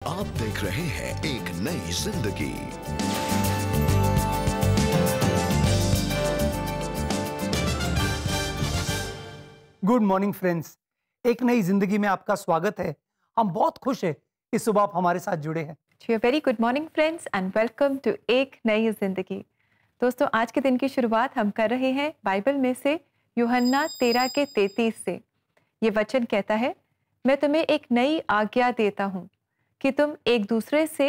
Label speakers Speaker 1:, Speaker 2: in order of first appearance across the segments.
Speaker 1: आप देख रहे हैं एक नई जिंदगी।
Speaker 2: गुड मॉर्निंग फ्रेंड्स, एक नई जिंदगी में आपका स्वागत है। हम बहुत खुश हैं कि सुबह आप हमारे साथ जुड़े हैं।
Speaker 3: Very good morning friends and welcome to एक नई जिंदगी। दोस्तों, आज के दिन की शुरुआत हम कर रहे हैं बाइबल में से यूहन्ना 13:33 से। ये वचन कहता है, मैं तुम्हें एक नई आज्ञा देता हूँ कि तुम एक दूसरे से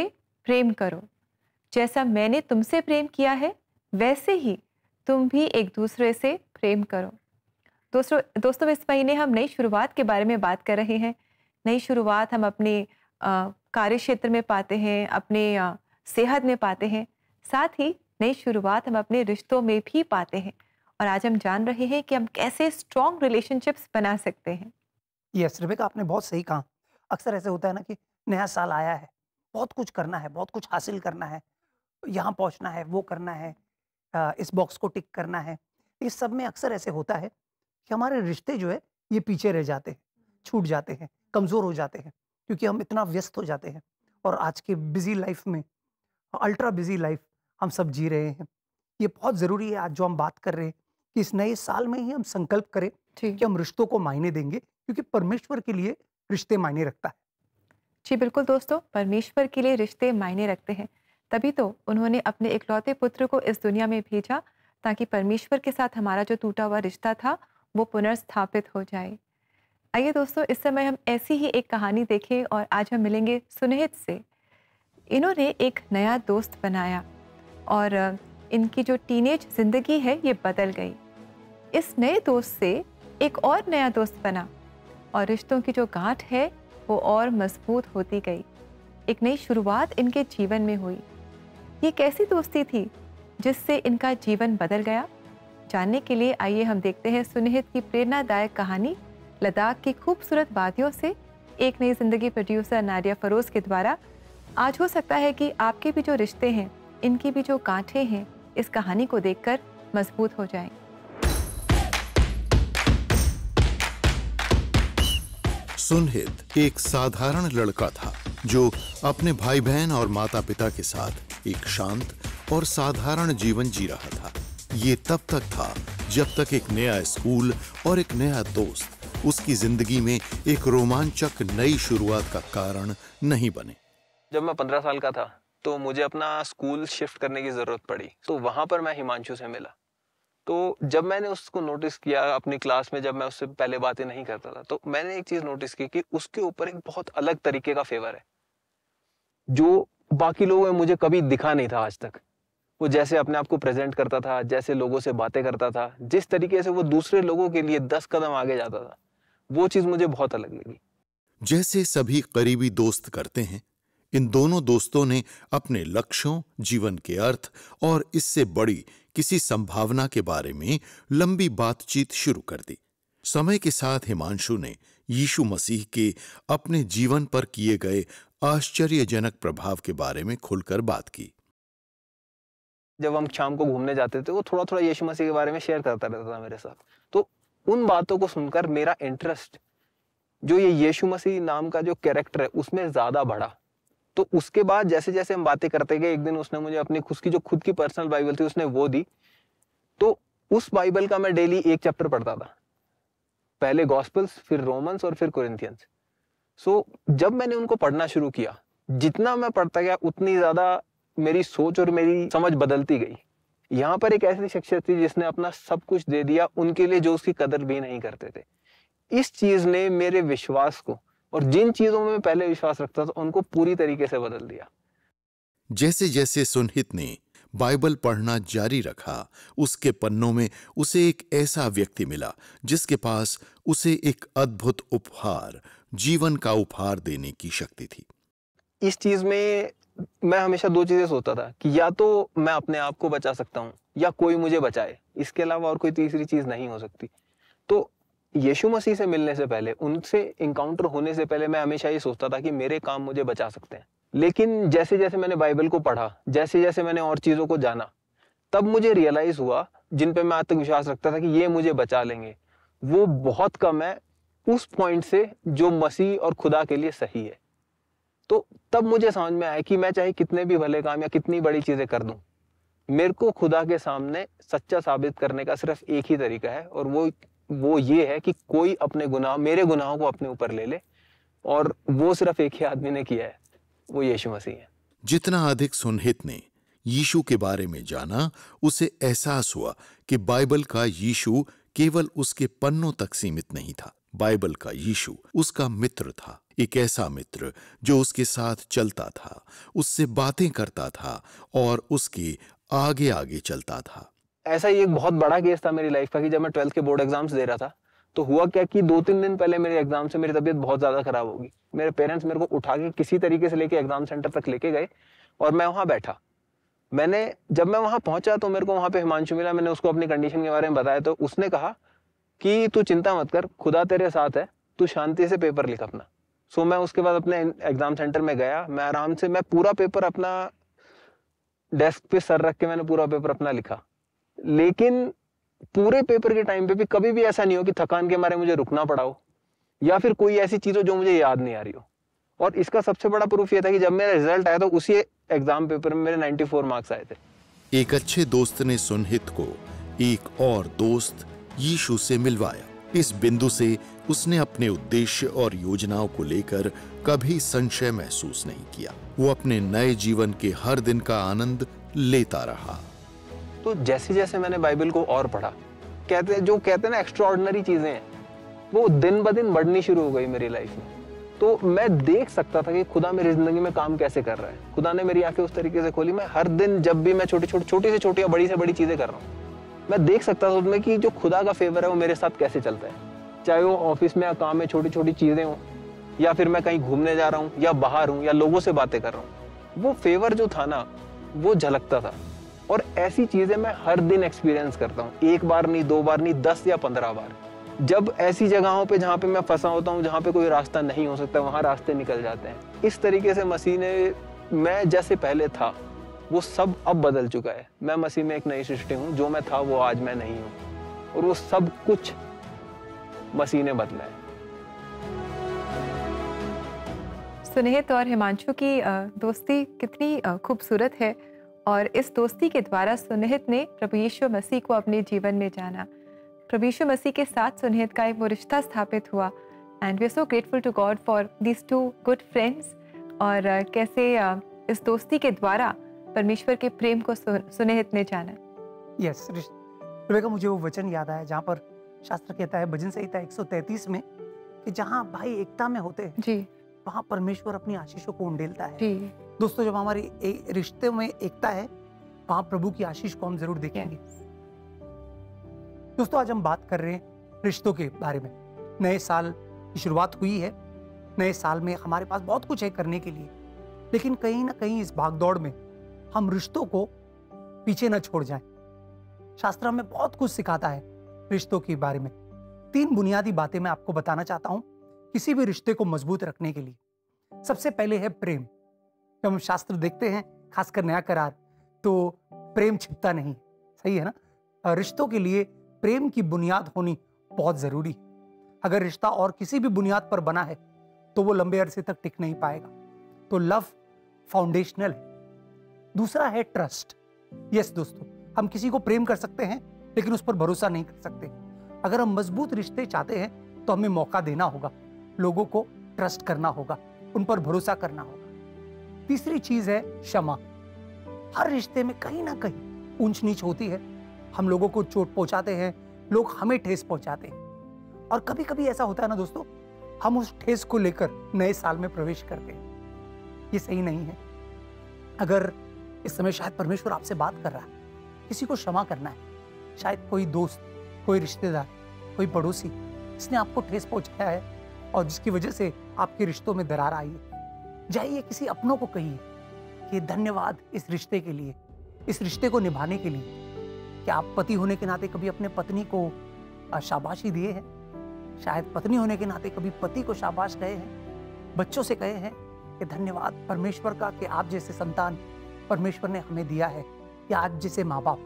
Speaker 3: प्रेम करो। जैसा मैंने तुमसे प्रेम किया है वैसे ही तुम भी एक दूसरे से प्रेम करो। दोस्तों इस महीने हम नई शुरुआत के बारे में बात कर रहे हैं। नई शुरुआत हम अपने कार्य क्षेत्र में पाते हैं, अपने सेहत में पाते हैं, साथ ही नई शुरुआत हम अपने रिश्तों में भी पाते हैं। और आज हम जान रहे हैं कि हम कैसे स्ट्रॉन्ग रिलेशनशिप्स बना सकते हैं।
Speaker 2: यस रेबेका, आपने बहुत सही कहा। अक्सर ऐसे होता है ना कि नया साल आया है, बहुत कुछ करना है, बहुत कुछ हासिल करना है, यहाँ पहुँचना है, वो करना है, इस बॉक्स को टिक करना है। इस सब में अक्सर ऐसे होता है कि हमारे रिश्ते जो है ये पीछे रह जाते हैं, छूट जाते हैं, कमज़ोर हो जाते हैं, क्योंकि हम इतना व्यस्त हो जाते हैं। और आज के बिजी लाइफ में, अल्ट्रा बिजी लाइफ हम सब जी रहे हैं। ये बहुत ज़रूरी है आज जो हम बात कर रहे हैं कि इस नए साल में ही हम संकल्प करें कि हम रिश्तों को मायने देंगे, क्योंकि परमेश्वर के लिए रिश्ते मायने रखता है।
Speaker 3: जी बिल्कुल दोस्तों, परमेश्वर के लिए रिश्ते मायने रखते हैं। तभी तो उन्होंने अपने इकलौते पुत्र को इस दुनिया में भेजा, ताकि परमेश्वर के साथ हमारा जो टूटा हुआ रिश्ता था वो पुनर्स्थापित हो जाए। आइए दोस्तों, इस समय हम ऐसी ही एक कहानी देखें और आज हम मिलेंगे सुनिहित से। इन्होंने एक नया दोस्त बनाया और इनकी जो टीनेज जिंदगी है ये बदल गई। इस नए दोस्त से एक और नया दोस्त बना और रिश्तों की जो गांठ है वो और मजबूत होती गई। एक नई शुरुआत इनके जीवन में हुई। ये कैसी दोस्ती थी जिससे इनका जीवन बदल गया? जानने के लिए आइए हम देखते हैं सुनिहित की प्रेरणादायक कहानी लद्दाख की खूबसूरत वादियों से, एक नई जिंदगी प्रोड्यूसर नाडिया फरोज के द्वारा। आज हो सकता है कि आपके भी जो रिश्ते हैं, इनकी भी जो गांठें हैं, इस कहानी को देखकर मजबूत हो जाएं।
Speaker 4: सुनिहित एक साधारण लड़का था जो अपने भाई बहन और माता पिता के साथ एक शांत और साधारण जीवन जी रहा था। ये तब तक था जब तक एक नया स्कूल और एक नया दोस्त उसकी जिंदगी में एक रोमांचक नई शुरुआत का कारण नहीं बने।
Speaker 5: जब मैं 15 साल का था तो मुझे अपना स्कूल शिफ्ट करने की जरूरत पड़ी, तो वहां पर मैं हिमांशु से मिला। तो जब मैंने उसको नोटिस किया अपनी क्लास में, जब मैं उससे पहले बातें नहीं करता था, तो मैंने एक चीज नोटिस की कि उसके ऊपर एक बहुत अलग तरीके का फेवर है जो बाकी लोगों में मुझे कभी दिखा नहीं था आज तक। वो जैसे अपने आप को प्रेजेंट करता था, जैसे लोगों से बातें करता था, जिस तरीके से वो दूसरे लोगों के लिए 10 कदम आगे जाता था, वो चीज मुझे बहुत अलग लगी।
Speaker 4: जैसे सभी करीबी दोस्त करते हैं, इन दोनों दोस्तों ने अपने लक्ष्यों, जीवन के अर्थ और इससे बड़ी किसी संभावना के बारे में लंबी बातचीत शुरू कर दी। समय के साथ हिमांशु ने यीशु मसीह के अपने जीवन पर किए गए आश्चर्यजनक प्रभाव के बारे में खुलकर बात की।
Speaker 5: जब हम शाम को घूमने जाते थे, वो थोड़ा थोड़ा यीशु मसीह के बारे में शेयर करता रहता था मेरे साथ। तो उन बातों को सुनकर मेरा इंटरेस्ट जो ये यीशु मसीह नाम का जो कैरेक्टर है उसमें ज्यादा बढ़ा। तो उसके बाद जैसे जैसे हम बातें करते गए, एक दिन उसने मुझे अपनी खुद की पर्सनल बाइबल थी उसने वो दी। तो उस बाइबल का मैं डेली एक चैप्टर पढ़ता था, पहले गॉस्पेल्स, फिर रोमन्स और फिर कोरिंथियंस। सो जब मैंने उनको पढ़ना शुरू किया, जितना मैं पढ़ता गया उतनी ज्यादा मेरी सोच और मेरी समझ बदलती गई। यहाँ पर एक ऐसी शख्सियत थी जिसने अपना सब कुछ दे दिया उनके लिए जो उसकी कदर भी नहीं करते थे। इस चीज ने मेरे विश्वास को और जिन चीजों में मैं पहले विश्वास रखता था उनको पूरी तरीके से बदल दिया।
Speaker 4: जैसे जैसे सुनिहित ने बाइबल पढ़ना जारी रखा, उसके पन्नों में उसे एक ऐसा व्यक्ति मिला जिसके पास उसे एक अद्भुत उपहार, जीवन का उपहार देने की शक्ति थी।
Speaker 5: इस चीज में मैं हमेशा दो चीजें सोचता था कि या तो मैं अपने आप को बचा सकता हूँ या कोई मुझे बचाए, इसके अलावा और कोई तीसरी चीज नहीं हो सकती। तो यीशु मसीह से मिलने से पहले, उनसे इंकाउंटर होने से पहले मैं हमेशा ये सोचता था कि मेरे काम मुझे बचा सकते हैं। लेकिन जैसे जैसे मैंने बाइबल को पढ़ा, जैसे जैसे मैंने और चीजों को जाना, तब मुझे रियलाइज हुआ जिन पे मैं आज तक विश्वास रखता था कि ये मुझे बचा लेंगे, वो बहुत कम है उस पॉइंट से जो मसीह और खुदा के लिए सही है। तो तब मुझे समझ में आया कि मैं चाहे कितने भी भले काम या कितनी बड़ी चीजें कर दूं, मेरे को खुदा के सामने सच्चा साबित करने का सिर्फ एक ही तरीका है, और वो ये है कि कोई अपने गुनाह, मेरे गुनाहों को अपने ऊपर ले ले, और वो सिर्फ एक ही आदमी ने किया है, वो यीशु मसीह है।
Speaker 4: जितना अधिक सुनहित ने यीशु के बारे में जाना, उसे एहसास हुआ कि बाइबल का यीशु केवल उसके पन्नों तक सीमित नहीं था। बाइबल का यीशु उसका मित्र था, एक ऐसा मित्र जो उसके साथ चलता था, उससे बातें करता था और उसके आगे आगे चलता था।
Speaker 5: ऐसा ही एक बहुत बड़ा केस था मेरी लाइफ का कि जब मैं 12th के बोर्ड एग्जाम्स दे रहा था, तो हुआ क्या कि 2-3 दिन पहले मेरे एग्जाम से मेरी तबीयत बहुत ज्यादा खराब होगी। मेरे पेरेंट्स मेरे को उठा के किसी तरीके से लेके एग्जाम सेंटर तक लेके गए और मैं वहां बैठा। जब मैं वहां पहुंचा तो मेरे को वहां पे हिमांशु मिला। मैंने उसको अपनी कंडीशन के बारे में बताया तो उसने कहा कि तू चिंता मत कर, खुदा तेरे साथ है, तू शांति से पेपर लिख अपना। सो मैं उसके बाद अपने एग्जाम सेंटर में गया। मैं आराम से, मैं पूरा पेपर अपना डेस्क पे सर रख के मैंने पूरा पेपर अपना लिखा। लेकिन पूरे पेपर के टाइम पे भी कभी भी ऐसा नहीं हो कि थकान के मारे मुझे रुकना पड़ा हो या फिर कोई ऐसी चीज हो जो मुझे याद नहीं आ रही हो। और इसका सबसे बड़ा प्रूफ ये था कि जब मेरा रिजल्ट आया तो उसी एग्जाम पेपर में मेरे 94 मार्क्स आए थे।
Speaker 4: एक अच्छे दोस्त ने सुनहित को एक और दोस्त यीशु से मिलवाया। इस बिंदु से उसने अपने उद्देश्य और योजनाओं को लेकर कभी संशय महसूस नहीं किया। वो अपने नए जीवन के हर दिन का आनंद लेता रहा।
Speaker 5: तो जैसे जैसे मैंने बाइबल को और पढ़ा, कहते हैं ना एक्स्ट्राऑर्डिनरी चीजें हैं, वो दिन ब दिन बढ़नी शुरू हो गई मेरी लाइफ में। तो मैं देख सकता था कि खुदा मेरी जिंदगी में काम कैसे कर रहा है। खुदा ने मेरी आंखें उस तरीके से खोली। मैं हर दिन जब भी मैं छोटी से छोटी या बड़ी से बड़ी चीजें कर रहा हूँ, मैं देख सकता था उसमें कि जो खुदा का फेवर है वो मेरे साथ कैसे चलता है। चाहे वो ऑफिस में या काम में छोटी छोटी चीजें हो, या फिर मैं कहीं घूमने जा रहा हूँ या बाहर हूँ या लोगों से बातें कर रहा हूँ, वो फेवर जो था ना वो झलकता था। और ऐसी चीजें मैं हर दिन एक्सपीरियंस करता हूँ, 1 बार नहीं, 2 बार नहीं, 10 या 15 बार। जब ऐसी जगहों पे जहाँ पे मैं फंसा होता हूँ, जहाँ पे कोई रास्ता नहीं हो सकता, वहां रास्ते निकल जाते हैं। इस तरीके से मसीह ने, मैं जैसे पहले था वो सब अब बदल चुका है। मैं मसीह में एक नई सृष्टि हूँ। जो मैं था वो आज मैं नहीं हूँ, और वो सब कुछ मसीह ने बदला है।
Speaker 3: सुनिहित और हिमांशु की दोस्ती कितनी खूबसूरत है, और इस दोस्ती के द्वारा सुनिहित ने प्रभु यीशु मसीह को अपने जीवन में जाना। प्रभु यीशु मसीह के साथ सुनिहित का एक वो रिश्ता स्थापित हुआ, and we are so grateful to God for these 2 good friends. और कैसे इस दोस्ती के द्वारा परमेश्वर के प्रेम को सुनिहित ने जाना।
Speaker 2: यस रेबेका, मुझे वो वचन याद आया जहाँ पर शास्त्र कहता है भजन संहिता 133 में कि जहाँ भाई एकता में होते हैं
Speaker 3: जी,
Speaker 2: वहाँ परमेश्वर अपनी आशीषों को उंडेलता है।
Speaker 3: जी
Speaker 2: दोस्तों, जब हमारी रिश्ते में एकता है वहाँ प्रभु की आशीष को हम जरूर देखेंगे। दोस्तों, आज हम बात कर रहे हैं रिश्तों के बारे में। नए साल की शुरुआत हुई है। नए साल में हमारे पास बहुत कुछ है करने के लिए, लेकिन कहीं ना कहीं इस भागदौड़ में हम रिश्तों को पीछे न छोड़ जाएं। शास्त्र हमें बहुत कुछ सिखाता है रिश्तों के बारे में। 3 बुनियादी बातें मैं आपको बताना चाहता हूं किसी भी रिश्ते को मजबूत रखने के लिए। सबसे पहले है प्रेम। जब हम शास्त्र देखते हैं, खासकर नया करार, तो प्रेम छिपता नहीं, सही है ना। रिश्तों के लिए प्रेम की बुनियाद होनी बहुत जरूरी है। अगर रिश्ता और किसी भी बुनियाद पर बना है तो वो लंबे अरसे तक टिक नहीं पाएगा। तो लव फाउंडेशनल है। दूसरा है ट्रस्ट। यस दोस्तों, हम किसी को प्रेम कर सकते हैं लेकिन उस पर भरोसा नहीं कर सकते। अगर हम मजबूत रिश्ते चाहते हैं तो हमें मौका देना होगा, लोगों को ट्रस्ट करना होगा, उन पर भरोसा करना होगा। तीसरी चीज है क्षमा। हर रिश्ते में कहीं ना कहीं ऊंच नीच होती है। हम लोगों को चोट पहुंचाते हैं, लोग हमें ठेस पहुंचाते हैं, और कभी कभी ऐसा होता है ना दोस्तों, हम उस ठेस को लेकर नए साल में प्रवेश करते हैं। ये सही नहीं है। अगर इस समय शायद परमेश्वर आपसे बात कर रहा है, किसी को क्षमा करना है। शायद कोई दोस्त, कोई रिश्तेदार, कोई पड़ोसी, इसने आपको ठेस पहुंचाया है और जिसकी वजह से आपके रिश्तों में दरार आई है। जाइए किसी अपनों को कहिए कि धन्यवाद इस रिश्ते के लिए, इस रिश्ते को निभाने के लिए। क्या आप पति होने के नाते कभी अपने पत्नी को शाबाशी दिए हैं? शायद पत्नी होने के नाते कभी पति को शाबाश कहे हैं, बच्चों से कहे हैं कि धन्यवाद परमेश्वर का कि आप जैसे संतान परमेश्वर ने हमें दिया है, या आज जैसे माँ बाप।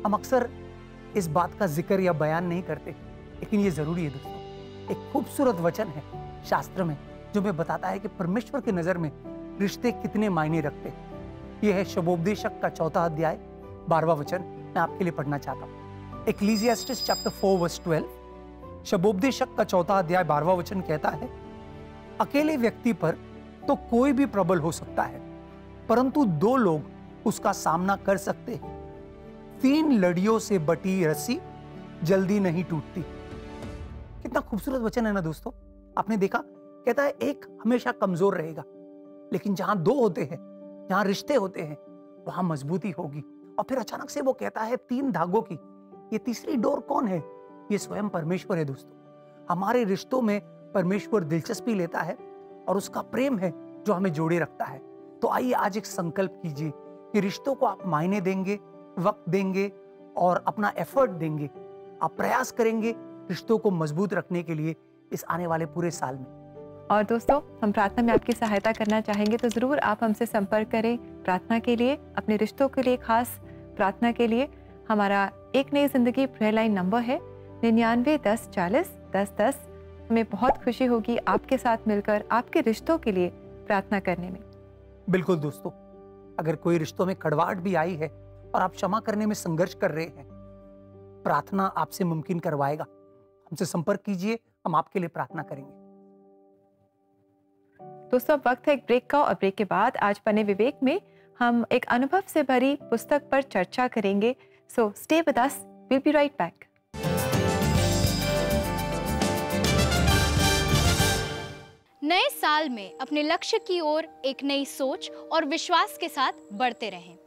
Speaker 2: हम अक्सर इस बात का जिक्र या बयान नहीं करते, लेकिन ये जरूरी है दोस्तों। एक खूबसूरत वचन है शास्त्र में जो हमें बताता है कि परमेश्वर की नजर में रिश्ते कितने मायने रखते हैं। यह है शबोपदेशक का 4 अध्याय 12वां वचन, मैं आपके लिए पढ़ना चाहता हूँ। इक्लीसियास्टिस चैप्टर 4 वर्स 12। शबोपदेशक का 4 अध्याय 12वां वचन कहता है, अकेले व्यक्ति पर तो कोई भी प्रबल हो सकता है, परंतु 2 लोग उसका सामना कर सकते हैं। 3 लड़ियों से बटी रस्सी जल्दी नहीं टूटती। कितना खूबसूरत वचन है ना दोस्तों। आपने देखा, कहता है एक हमेशा कमजोर रहेगा, लेकिन जहां 2 होते हैं, जहां रिश्ते होते हैं, वहां मजबूती होगी। और फिर अचानक से वो कहता है 3 धागों की। ये तीसरी डोर कौन है? ये स्वयं परमेश्वर है दोस्तों। हमारे रिश्तों में परमेश्वर दिलचस्पी लेता है और उसका प्रेम है जो हमें जोड़े रखता है। तो आइए आज एक संकल्प कीजिए कि रिश्तों को आप मायने देंगे, वक्त देंगे और अपना एफर्ट देंगे। आप प्रयास करेंगे रिश्तों को मजबूत रखने के लिए इस आने वाले पूरे साल में।
Speaker 3: और दोस्तों, हम प्रार्थना में आपकी सहायता करना चाहेंगे, तो ज़रूर आप हमसे संपर्क करें प्रार्थना के लिए, अपने रिश्तों के लिए खास प्रार्थना के लिए। हमारा एक नई जिंदगी प्रेयर लाइन नंबर है 99 10 40 10 10। हमें बहुत खुशी होगी आपके साथ मिलकर आपके रिश्तों के लिए प्रार्थना करने में।
Speaker 2: बिल्कुल दोस्तों, अगर कोई रिश्तों में कड़वाहट भी आई है और आप क्षमा करने में संघर्ष कर रहे हैं, प्रार्थना आपसे मुमकिन करवाएगा। हमसे संपर्क कीजिए, हम आपके लिए प्रार्थना करेंगे।
Speaker 3: दोस्तों, अब वक्त है एक ब्रेक का, और ब्रेक के बाद आज पन्ने विवेक में हम एक अनुभव से भरी पुस्तक पर चर्चा करेंगे। So stay with us, we will be right back.
Speaker 6: नए साल में अपने लक्ष्य की ओर एक नई सोच और विश्वास के साथ बढ़ते रहें।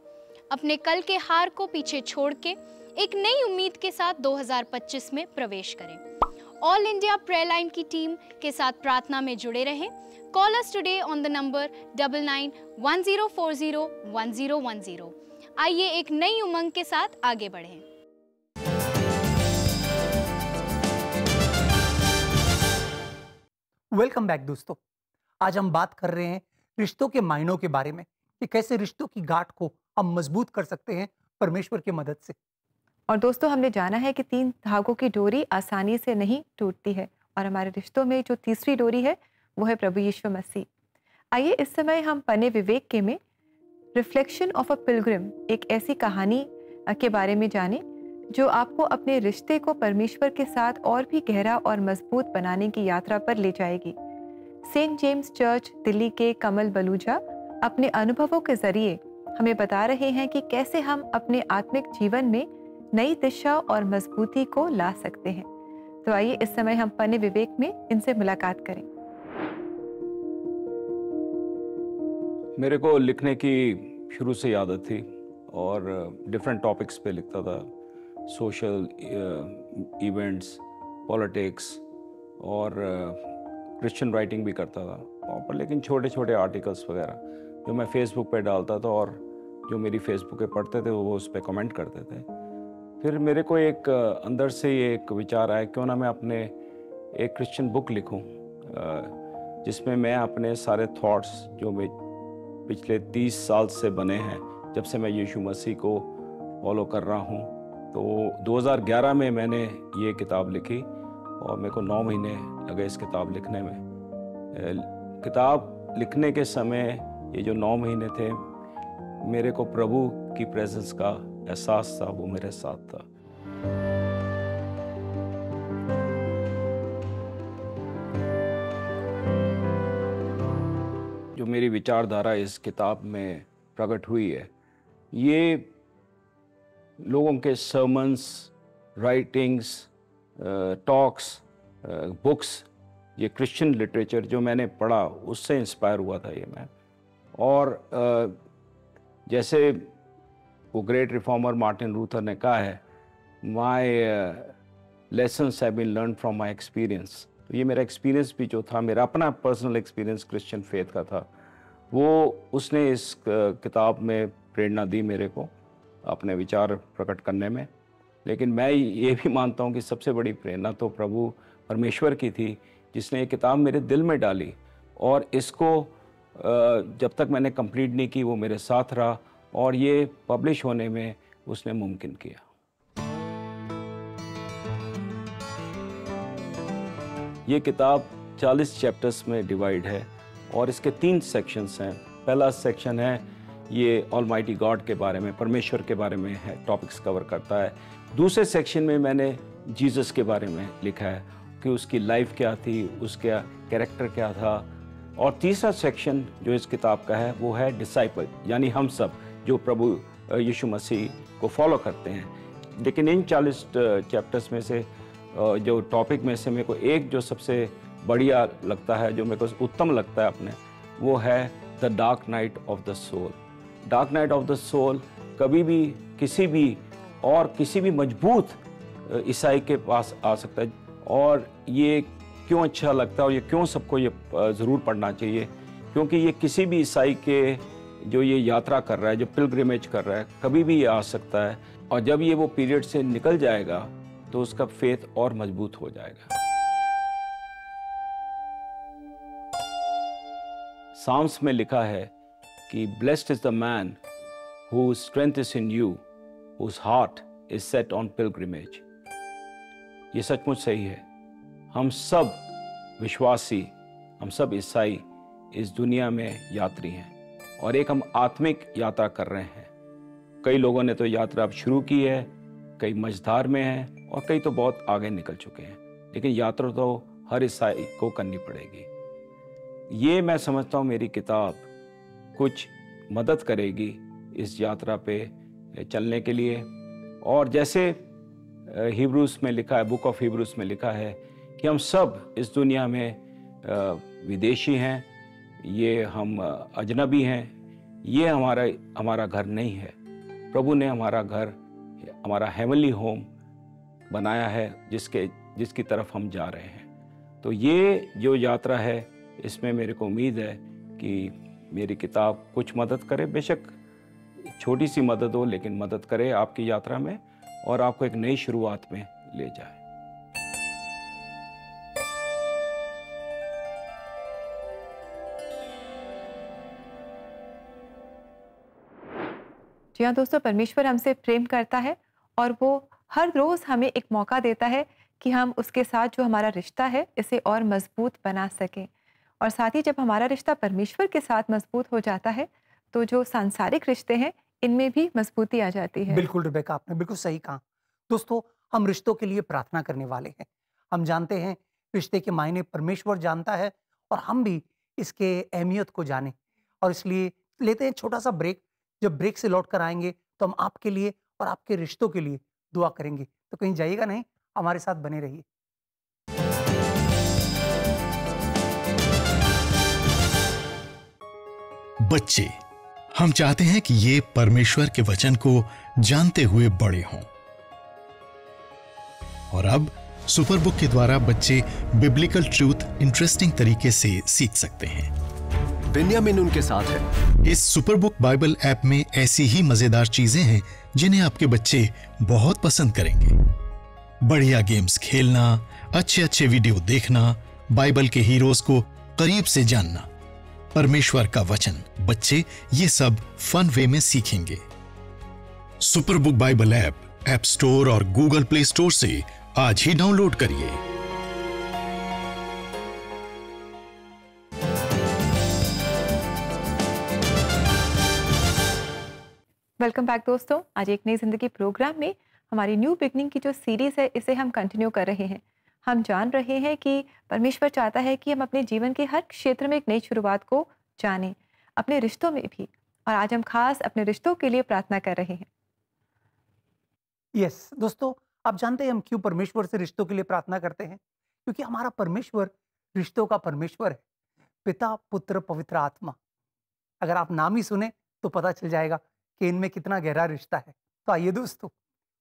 Speaker 6: अपने कल के हार को पीछे छोड़ के एक नई उम्मीद के साथ 2025 में प्रवेश करें। ऑल इंडिया प्रेयर लाइन की टीम के साथ प्रार्थना में जुड़े रहें। Call us today on the number 9910401010। आइए एक नई उमंग के साथ आगे बढ़ें।
Speaker 2: वेलकम बैक दोस्तों। आज हम बात कर रहे हैं रिश्तों के मायनों के बारे में, कि कैसे रिश्तों की गांठ को हम मजबूत कर सकते हैं परमेश्वर की मदद से।
Speaker 3: और दोस्तों, हमने जाना है कि 3 धागों की डोरी आसानी से नहीं टूटती है, और हमारे रिश्तों में जो तीसरी डोरी है वो है प्रभु यीशु मसीह। आइए इस समय हम पन्ने विवेक के में रिफ्लेक्शन ऑफ अ पिलग्रिम, एक ऐसी कहानी के बारे में जानें जो आपको अपने रिश्ते को परमेश्वर के साथ और भी गहरा और मजबूत बनाने की यात्रा पर ले जाएगी। सेंट जेम्स चर्च दिल्ली के कमल बलूजा अपने अनुभवों के जरिए हमें बता रहे हैं कि कैसे हम अपने आत्मिक जीवन में नई दिशा और मजबूती को ला सकते हैं। तो आइए इस समय हम पन्ने विवेक में इनसे मुलाकात करें।
Speaker 7: मेरे को लिखने की शुरू से आदत थी और डिफरेंट टॉपिक्स पे लिखता था, सोशल इवेंट्स, पॉलिटिक्स और क्रिश्चियन राइटिंग भी करता था। और लेकिन छोटे छोटे आर्टिकल्स वगैरह जो मैं फेसबुक पे डालता था और जो मेरी फेसबुक पे पढ़ते थे वो उस पर कमेंट करते थे। फिर मेरे को एक अंदर से ये एक विचार आया, क्यों ना मैं अपने एक क्रिश्चियन बुक लिखूं जिसमें मैं अपने सारे थॉट्स जो मैं पिछले 30 साल से बने हैं, जब से मैं यीशु मसीह को फॉलो कर रहा हूं। तो 2011 में मैंने ये किताब लिखी और मेरे को 9 महीने लगे इस किताब लिखने में। किताब लिखने के समय ये जो 9 महीने थे, मेरे को प्रभु की प्रेजेंस का एहसास था, वो मेरे साथ था। जो मेरी विचारधारा इस किताब में प्रकट हुई है, ये लोगों के सर्मन्स, राइटिंग्स, टॉक्स, बुक्स, ये क्रिश्चियन लिटरेचर जो मैंने पढ़ा उससे इंस्पायर हुआ था ये मैं। और जैसे वो ग्रेट रिफॉर्मर मार्टिन लूथर ने कहा है, my lessons have been learn from my experience. तो ये मेरा एक्सपीरियंस भी जो था, मेरा अपना पर्सनल एक्सपीरियंस क्रिश्चियन फेथ का था, वो उसने इस किताब में प्रेरणा दी मेरे को अपने विचार प्रकट करने में। लेकिन मैं ये भी मानता हूँ कि सबसे बड़ी प्रेरणा तो प्रभु परमेश्वर की थी, जिसने ये किताब मेरे दिल में डाली, और इसको जब तक मैंने कंप्लीट नहीं की वो मेरे साथ रहा, और ये पब्लिश होने में उसने मुमकिन किया। ये किताब 40 चैप्टर्स में डिवाइड है और इसके 3 सेक्शंस हैं। पहला सेक्शन है ये ऑलमाइटी गॉड के बारे में, परमेश्वर के बारे में है, टॉपिक्स कवर करता है। दूसरे सेक्शन में मैंने जीसस के बारे में लिखा है कि उसकी लाइफ क्या थी, उसका कैरेक्टर क्या था। और तीसरा सेक्शन जो इस किताब का है वो है डिसाइपल, यानी हम सब जो प्रभु यीशु मसीह को फॉलो करते हैं। लेकिन इन 40 चैप्टर्स में से जो टॉपिक में से मेरे को एक जो सबसे बढ़िया लगता है, जो मेरे को उत्तम लगता है अपने, वो है the dark night of the soul. Dark night of the soul कभी भी किसी भी मजबूत ईसाई के पास आ सकता है। और ये क्यों अच्छा लगता है और ये क्यों सबको ये ज़रूर पढ़ना चाहिए, क्योंकि ये किसी भी ईसाई के जो ये यात्रा कर रहा है, जो पिलग्रिमेज कर रहा है, कभी भी ये आ सकता है। और जब ये वो पीरियड से निकल जाएगा तो उसका फेथ और मजबूत हो जाएगा। साम्स में लिखा है कि blessed is the man whose strength is in you, whose heart is set on pilgrimage। ये सचमुच सही है। हम सब विश्वासी, हम सब ईसाई इस दुनिया में यात्री हैं और एक हम आत्मिक यात्रा कर रहे हैं। कई लोगों ने तो यात्रा अब शुरू की है, कई मझधार में हैं और कई तो बहुत आगे निकल चुके हैं, लेकिन यात्रा तो हर ईसाई को करनी पड़ेगी। ये मैं समझता हूँ मेरी किताब कुछ मदद करेगी इस यात्रा पे चलने के लिए। और जैसे हिब्रूस में लिखा है, बुक ऑफ हिब्रूस में लिखा है कि हम सब इस दुनिया में विदेशी हैं, ये हम अजनबी हैं, ये हमारा घर नहीं है। प्रभु ने हमारा घर, हमारा हेवनली होम बनाया है जिसकी तरफ हम जा रहे हैं। तो ये जो यात्रा है इसमें मेरे को उम्मीद है कि मेरी किताब कुछ मदद करे, बेशक छोटी सी मदद हो, लेकिन मदद करे आपकी यात्रा में और आपको एक नई शुरुआत में ले जाए।
Speaker 3: जी हाँ दोस्तों, परमेश्वर हमसे प्रेम करता है और वो हर रोज़ हमें एक मौका देता है कि हम उसके साथ जो हमारा रिश्ता है इसे और मजबूत बना सकें। और साथ ही जब हमारा रिश्ता परमेश्वर के साथ मजबूत हो जाता है तो जो सांसारिक रिश्ते हैं इनमें भी मजबूती आ जाती है।
Speaker 2: बिल्कुल रिबेका, आपने बिल्कुल सही कहा। दोस्तों, हम रिश्तों के लिए प्रार्थना करने वाले हैं। हम जानते हैं रिश्ते के मायने परमेश्वर जानता है और हम भी इसके अहमियत को जाने, और इसलिए लेते हैं छोटा सा ब्रेक। जब ब्रेक से लौट कर आएंगे तो हम आपके लिए और आपके रिश्तों के लिए दुआ करेंगे। तो कहीं जाइएगा नहीं, हमारे साथ बने रहिए।
Speaker 4: बच्चे, हम चाहते हैं कि ये परमेश्वर के वचन को जानते हुए बड़े हों। और अब सुपर बुक के द्वारा बच्चे बिब्लिकल ट्रूथ इंटरेस्टिंग तरीके से सीख सकते हैं।
Speaker 1: बेन्यामिन उनके साथ है।
Speaker 4: इस सुपर बुक बाइबल ऐप में ऐसी ही मजेदार चीजें हैं जिन्हें आपके बच्चे बहुत पसंद करेंगे। बढ़िया गेम्स खेलना, अच्छे वीडियो देखना, बाइबल के हीरोज को करीब से जानना, परमेश्वर का वचन, बच्चे ये सब फन वे में सीखेंगे। Super book Bible app store और गूगल प्ले स्टोर से आज ही डाउनलोड करिए।
Speaker 3: वेलकम बैक दोस्तों। आज एक नई जिंदगी प्रोग्राम में हमारी न्यू बिगनिंग की जो सीरीज है इसे हम कंटिन्यू कर रहे हैं। हम जान रहे हैं कि परमेश्वर चाहता है कि हम अपने जीवन के हर क्षेत्र में एक नई शुरुआत को जानें, अपने रिश्तों में भी। और आज हम खास अपने रिश्तों के लिए प्रार्थना कर रहे हैं।
Speaker 2: यस दोस्तों, आप जानते हैं हम क्यों परमेश्वर से रिश्तों के लिए प्रार्थना करते हैं? क्योंकि हमारा परमेश्वर रिश्तों का परमेश्वर है, पिता, पुत्र, पवित्र आत्मा। अगर आप नाम ही सुने तो पता चल जाएगा कि इनमें कितना गहरा रिश्ता है। तो आइए दोस्तों,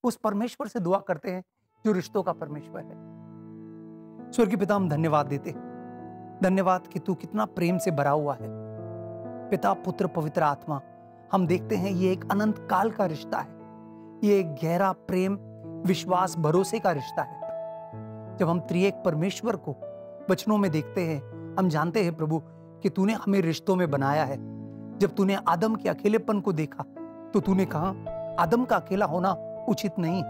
Speaker 2: उस परमेश्वर से दुआ करते हैं जो रिश्तों का परमेश्वर है। स्वर्गीय पिता, हम धन्यवाद देते हैं, धन्यवाद कि तू कितना प्रेम से भरा हुआ है। पिता, पुत्र, पवित्र आत्मा, हम देखते हैं ये एक अनंत काल का रिश्ता है। ये एक गहरा प्रेम, विश्वास, भरोसे का रिश्ता है। जब हम त्रिएक परमेश्वर को वचनों में देखते हैं, हम जानते हैं प्रभु कि तूने हमें रिश्तों में बनाया है। जब तूने आदम के अकेलेपन को देखा तो तूने कहा आदम का अकेला होना उचित नहीं।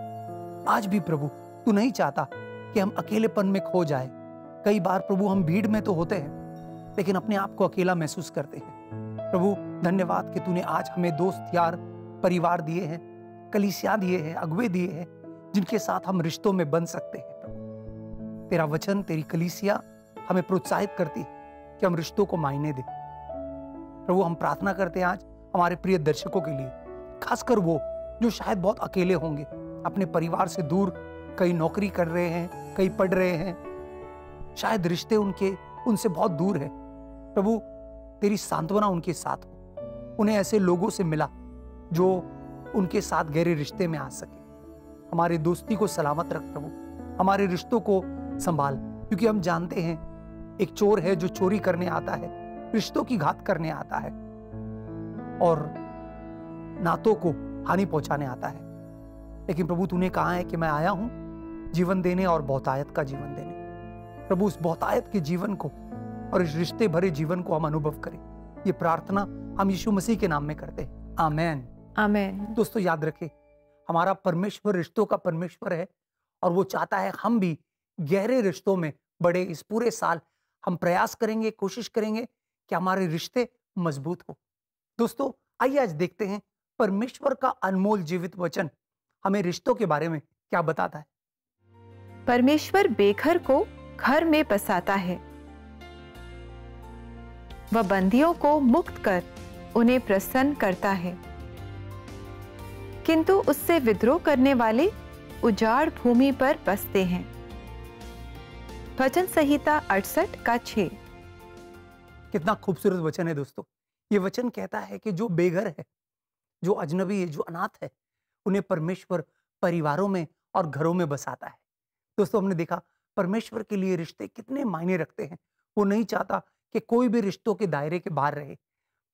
Speaker 2: आज भी प्रभु तू नहीं चाहता कि हम अकेलेपन में खो जाए। कई बार प्रभु हम भीड़ में तो होते हैं लेकिन अपने आप को अकेला महसूस करते हैं। प्रभु धन्यवाद कि तूने आज हमें दोस्त, यार, परिवार दिए हैं, कलीसिया दिए हैं, अगुवे दिए हैं, जिनके साथ हम रिश्तों में बन सकते हैं। प्रभु तेरा वचन, तेरी कलीसिया हमें प्रोत्साहित करती है कि हम रिश्तों को मायने दें। प्रभु हम प्रार्थना करते हैं आज हमारे प्रिय दर्शकों के लिए, खासकर वो जो शायद बहुत अकेले होंगे, अपने परिवार से दूर, कई नौकरी कर रहे हैं, कई पढ़ रहे हैं, शायद रिश्ते उनसे बहुत दूर है। प्रभु तेरी सांत्वना उनके साथ हो, उन्हें ऐसे लोगों से मिला जो उनके साथ गहरे रिश्ते में आ सके। हमारी दोस्ती को सलामत रख प्रभु, हमारे रिश्तों को संभाल, क्योंकि हम जानते हैं एक चोर है जो चोरी करने आता है, रिश्तों की घात करने आता है और नातों को हानि पहुंचाने आता है। लेकिन प्रभु तूने कहा है कि मैं आया हूं जीवन देने और बहुतायत का जीवन देने। प्रभु उस बहुतायत के जीवन को और इस रिश्ते भरे जीवन को हम अनुभव करें। ये प्रार्थना हम यीशु मसीह के नाम में करते हैं, आमेन।
Speaker 3: आमेन।
Speaker 2: दोस्तों याद रखें, हमारा परमेश्वर रिश्तों का परमेश्वर है और वो चाहता है हम भी गहरे रिश्तों में बड़े। इस पूरे साल हम प्रयास करेंगे, कोशिश करेंगे कि हमारे रिश्ते मजबूत हो। दोस्तों आइए आज देखते हैं परमेश्वर का अनमोल जीवित वचन हमें रिश्तों के बारे में क्या बताता है।
Speaker 3: परमेश्वर बेघर को घर में बसाता है, वह बंदियों को मुक्त कर उन्हें प्रसन्न करता है, किंतु उससे विद्रोह करने वाले उजाड़ भूमि पर बसते हैं। भजन संहिता 68 का 6।
Speaker 2: कितना खूबसूरत वचन है दोस्तों। ये वचन कहता है कि जो बेघर है, जो अजनबी है, जो अनाथ है, उन्हें परमेश्वर परिवारों में और घरों में बसाता है। दोस्तों हमने देखा परमेश्वर के लिए रिश्ते कितने मायने रखते हैं। वो नहीं चाहता कि कोई भी रिश्तों के दायरे के बाहर रहे।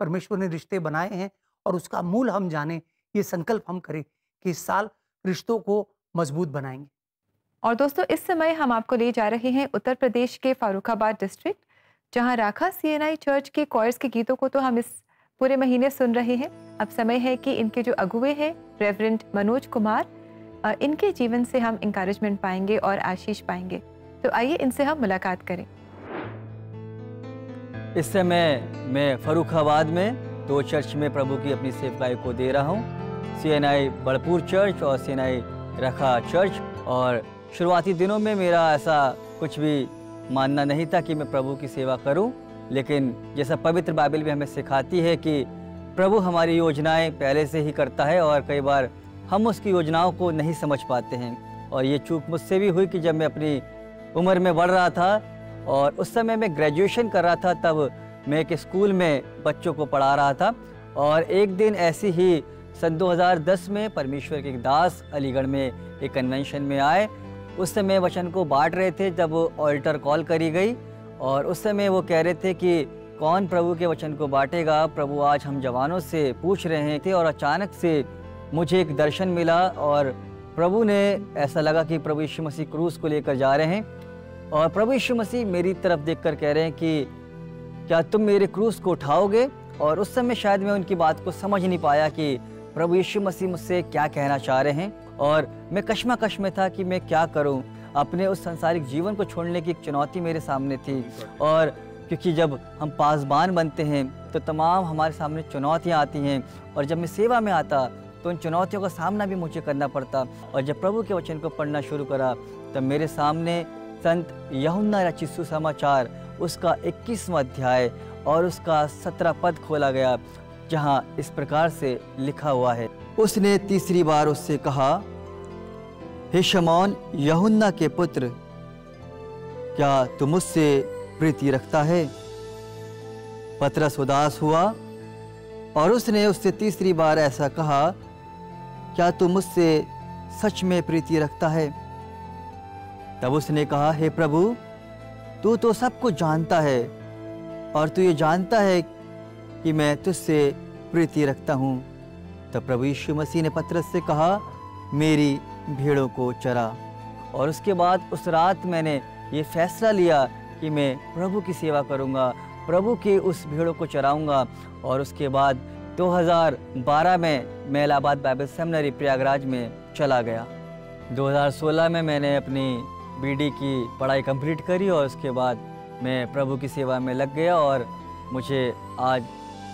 Speaker 2: परमेश्वर ने रिश्ते बनाए हैं और उसका मूल हम जाने, ये संकल्प हम करें कि इस साल रिश्तों को मजबूत बनाएंगे।
Speaker 3: और दोस्तों इस समय हम आपको ले जा रहे हैं उत्तर प्रदेश के फारुखाबाद डिस्ट्रिक्ट, जहां राखा CNI चर्च के कॉयर्स के गीतों को तो हम इस पूरे महीने सुन रहे हैं। अब समय है कि इनके जो अगुवे हैं रेवरेंड मनोज कुमार, इनके जीवन से हम इंकरेजमेंट पाएंगे और आशीष पाएंगे। तो आइए इनसे हम मुलाकात करें।
Speaker 8: इस समय मैं फर्रुखाबाद में 2 चर्च में प्रभु की अपनी सेवकाई को दे रहा हूँ, CNI बड़पुर चर्च और CNI रखा चर्च। और शुरुआती दिनों में मेरा ऐसा कुछ भी मानना नहीं था कि मैं प्रभु की सेवा करूं, लेकिन जैसा पवित्र बाइबल भी हमें सिखाती है कि प्रभु हमारी योजनाएं पहले से ही करता है और कई बार हम उसकी योजनाओं को नहीं समझ पाते हैं। और ये चूक मुझसे भी हुई कि जब मैं अपनी उम्र में बढ़ रहा था और उस समय मैं ग्रेजुएशन कर रहा था, तब मैं एक स्कूल में बच्चों को पढ़ा रहा था। और एक दिन ऐसी ही सन 2010 में परमेश्वर के एक दास अलीगढ़ में एक कन्वेंशन में आए। उस समय वचन को बांट रहे थे जब ऑल्टर कॉल करी गई और उस समय वो कह रहे थे कि कौन प्रभु के वचन को बांटेगा। प्रभु आज हम जवानों से पूछ रहे थे और अचानक से मुझे एक दर्शन मिला और प्रभु ने ऐसा लगा कि प्रभु यीशु मसीह क्रूस को लेकर जा रहे हैं और प्रभु यीशु मसीह मेरी तरफ देखकर कह रहे हैं कि क्या तुम मेरे क्रूस को उठाओगे। और उस समय शायद मैं उनकी बात को समझ नहीं पाया कि प्रभु यीशु मसीह मुझसे क्या कहना चाह रहे हैं और मैं कश्मकश में था कि मैं क्या करूं। अपने उस सांसारिक जीवन को छोड़ने की एक चुनौती मेरे सामने थी और क्योंकि जब हम पासबान बनते हैं तो तमाम हमारे सामने चुनौतियां आती हैं और जब मैं सेवा में आता तो उन चुनौतियों का सामना भी मुझे करना पड़ता। और जब प्रभु के वचन को पढ़ना शुरू करा तब मेरे सामने संत यूहन्ना रचित सुसमाचार उसका 21वां अध्याय और उसका 17 पद खोला गया, जहाँ इस प्रकार से लिखा हुआ है। उसने तीसरी बार उससे कहा, हे शमौन यूहन्ना के पुत्र, क्या तू मुझसे प्रीति रखता है? पतरस उदास हुआ और उसने उससे तीसरी बार ऐसा कहा, क्या तू मुझसे सच में प्रीति रखता है? तब उसने कहा, हे प्रभु, तू तो सब कुछ जानता है और तू ये जानता है कि मैं तुझसे प्रीति रखता हूँ। तब प्रभु यीशु मसीह ने पतरस से कहा, मेरी भेड़ों को चरा। और उसके बाद उस रात मैंने ये फैसला लिया कि मैं प्रभु की सेवा करूँगा, प्रभु की उस भेड़ों को चराऊँगा। और उसके बाद 2012 में मैं इलाहाबाद बाइबल सेमिनरी प्रयागराज में चला गया। 2016 में मैंने अपनी BD की पढ़ाई कंप्लीट करी और उसके बाद मैं प्रभु की सेवा में लग गया और मुझे आज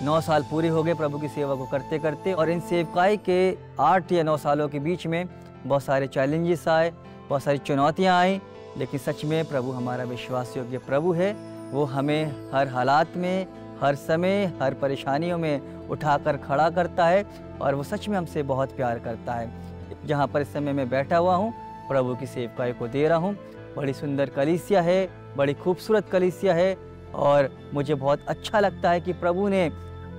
Speaker 8: 9 साल पूरे हो गए प्रभु की सेवा को करते करते, और इन सेवकाई के 8 या 9 सालों के बीच में बहुत सारे चैलेंजेस आए, बहुत सारी चुनौतियाँ आई, लेकिन सच में प्रभु हमारा विश्वास योग्य प्रभु है। वो हमें हर हालात में, हर समय, हर परेशानियों में उठाकर खड़ा करता है, और वो सच में हमसे बहुत प्यार करता है। जहाँ पर इस समय मैं बैठा हुआ हूँ, प्रभु की सेवकाई को दे रहा हूँ। बड़ी सुंदर कलीसिया है, बड़ी खूबसूरत कलीसिया है, और मुझे बहुत अच्छा लगता है कि प्रभु ने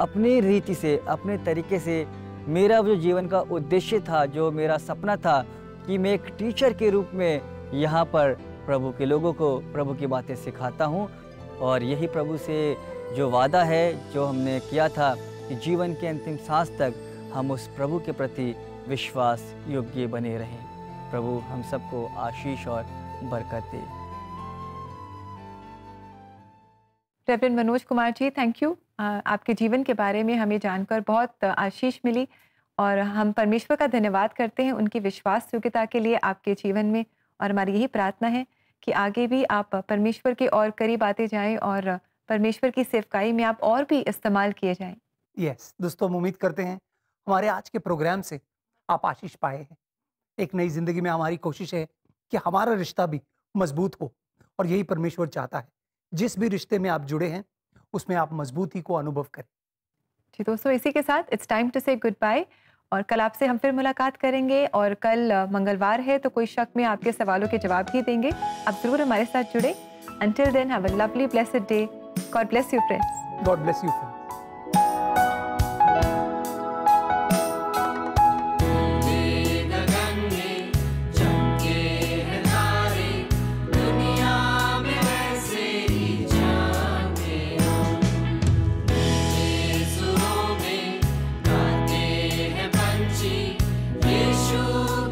Speaker 8: अपनी रीति से, अपने तरीके से मेरा जो जीवन का उद्देश्य था, जो मेरा सपना था कि मैं एक टीचर के रूप में यहाँ पर प्रभु के लोगों को प्रभु की बातें सिखाता हूँ, और यही प्रभु से जो वादा है, जो हमने किया था कि जीवन के अंतिम सांस तक हम उस प्रभु के प्रति विश्वास योग्य बने रहें। प्रभु हम सबको आशीष और बरकत दे।
Speaker 3: Reverend Manoj Kumar ji, thank you. आपके जीवन के बारे में हमें जानकर बहुत आशीष मिली, और हम परमेश्वर का धन्यवाद करते हैं उनकी विश्वास योग्यता के लिए आपके जीवन में। और हमारी यही प्रार्थना है कि आगे भी आप परमेश्वर के और करीब आते जाएं, और परमेश्वर की सेवकाई में आप और भी इस्तेमाल किए जाएं।
Speaker 2: यस दोस्तों, हम उम्मीद करते हैं हमारे आज के प्रोग्राम से आप आशीष पाए हैं। एक नई जिंदगी में हमारी कोशिश है कि हमारा रिश्ता भी मजबूत हो, और यही परमेश्वर चाहता है। जिस भी रिश्ते में आप जुड़े हैं उसमें आप मजबूती को अनुभव करें।
Speaker 3: जी दोस्तों, इसी के साथ इट्स टाइम टू से गुड बाय, और कल आपसे हम फिर मुलाकात करेंगे। और कल मंगलवार है, तो कोई शक में आपके सवालों के जवाब भी देंगे। आप जरूर हमारे साथ जुड़े। Until then, have a lovely, blessed day. God bless you, friends.
Speaker 2: God bless you, friends.
Speaker 9: Yeshu